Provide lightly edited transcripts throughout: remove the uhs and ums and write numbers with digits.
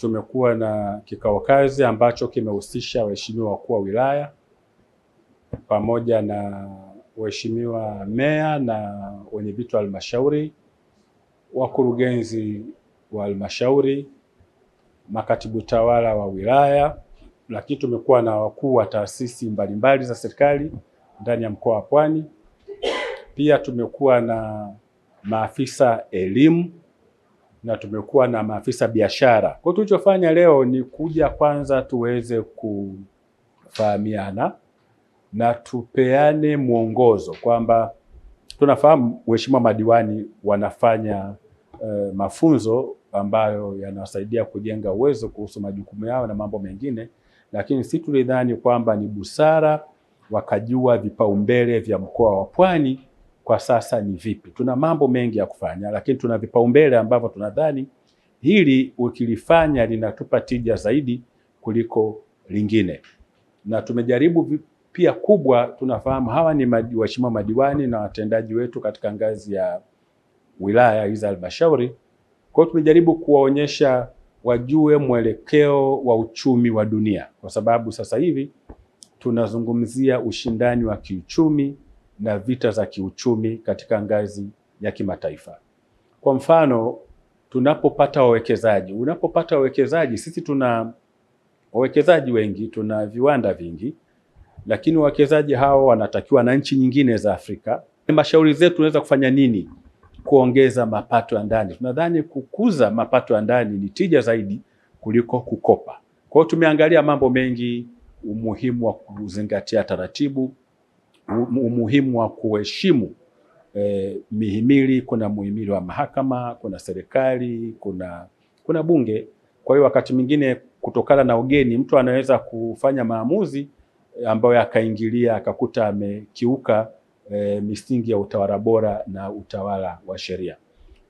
tumekuwa na kikao kazi ambacho kimehusisha waheshimiwa wakuu wa wilaya pamoja na waheshimiwa meya na wenyeviti wa halmashauri, wakurugenzi wa halmashauri, makatibu tawala wa wilaya, lakini tumekuwa na wakuu wa taasisi mbalimbali za serikali ndani ya mkoa wa Pwani. Pia tumekuwa na maafisa elimu na tumekuwa na maafisa biashara. Kwa hiyo tulichofanya leo ni kuja kwanza tuweze kufahamiana na tupeane mwongozo kwamba tunafahamu waheshimiwa madiwani wanafanya mafunzo ambayo yanawasaidia kujenga uwezo kuhusu majukumu yao na mambo mengine, lakini sisi tulidhani kwamba ni busara wakajua vipaumbele vya mkoa wa Pwani kwa sasa ni vipi. Tuna mambo mengi ya kufanya, lakini tuna vipaumbele ambavyo tunadhani hili ukilifanya linatupa tija zaidi kuliko lingine. Na tumejaribu pia kubwa, tunafahamu hawa ni waheshimiwa madiwani na watendaji wetu katika ngazi ya wilaya hizo halmashauri. Kwa hiyo tumejaribu kuwaonyesha wajue mwelekeo wa uchumi wa dunia, kwa sababu sasa hivi tunazungumzia ushindani wa kiuchumi na vita za kiuchumi katika ngazi ya kimataifa. Kwa mfano, unapopata wawekezaji, sisi tuna wawekezaji wengi, tuna viwanda vingi, lakini wawekezaji hao wanatakiwa na nchi nyingine za Afrika. Halmashauri zetu tunaweza kufanya nini kuongeza mapato ya ndani? Tunadhani kukuza mapato ya ndani ni tija zaidi kuliko kukopa. Kwa hiyo tumeangalia mambo mengi, umuhimu wa kuzingatia taratibu, umuhimu wa kuheshimu mihimili. Kuna muhimili wa mahakama, kuna serikali, kuna bunge. Kwa hiyo wakati mwingine kutokana na ugeni mtu anaweza kufanya maamuzi ambayo akaingilia akakuta amekiuka misingi ya utawala bora na utawala wa sheria.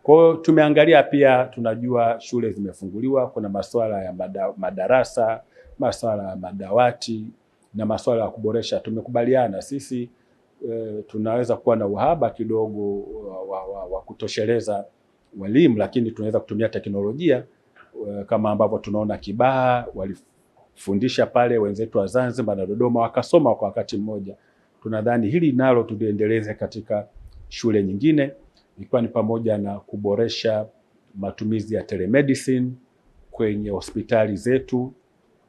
Kwa hiyo tumeangalia pia, tunajua shule zimefunguliwa, kuna masuala ya madarasa, masuala ya madawati na masuala ya kuboresha. Tumekubaliana sisi tunaweza kuwa na uhaba kidogo wa kutosheleza walimu, lakini tunaweza kutumia teknolojia kama ambavyo tunaona Kibaha walifundisha pale, wenzetu wa Zanzibar na Dodoma wakasoma kwa wakati mmoja. Tunadhani hili nalo tuliendeleze katika shule nyingine, ikiwa ni pamoja na kuboresha matumizi ya telemedicine kwenye hospitali zetu.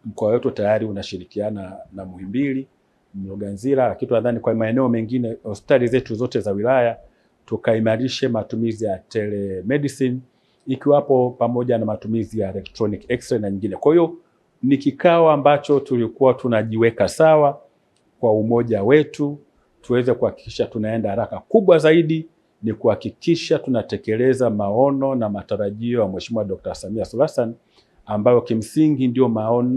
Mkoa wetu tayari unashirikiana na Muhimbili, Mloganzila, lakini tunadhani kwa maeneo mengine hospitali zetu zote za wilaya tukaimarishe matumizi ya telemedicine, ikiwapo pamoja na matumizi ya electronic x-ray na nyingine. Kwa hiyo ni kikao ambacho tulikuwa tunajiweka sawa kwa umoja wetu tuweze kuhakikisha tunaenda haraka. Kubwa zaidi ni kuhakikisha tunatekeleza maono na matarajio ya Mheshimiwa Dr. Samia Suluhu Hassan ambayo kimsingi ndio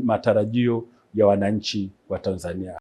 matarajio ya wananchi wa Tanzania.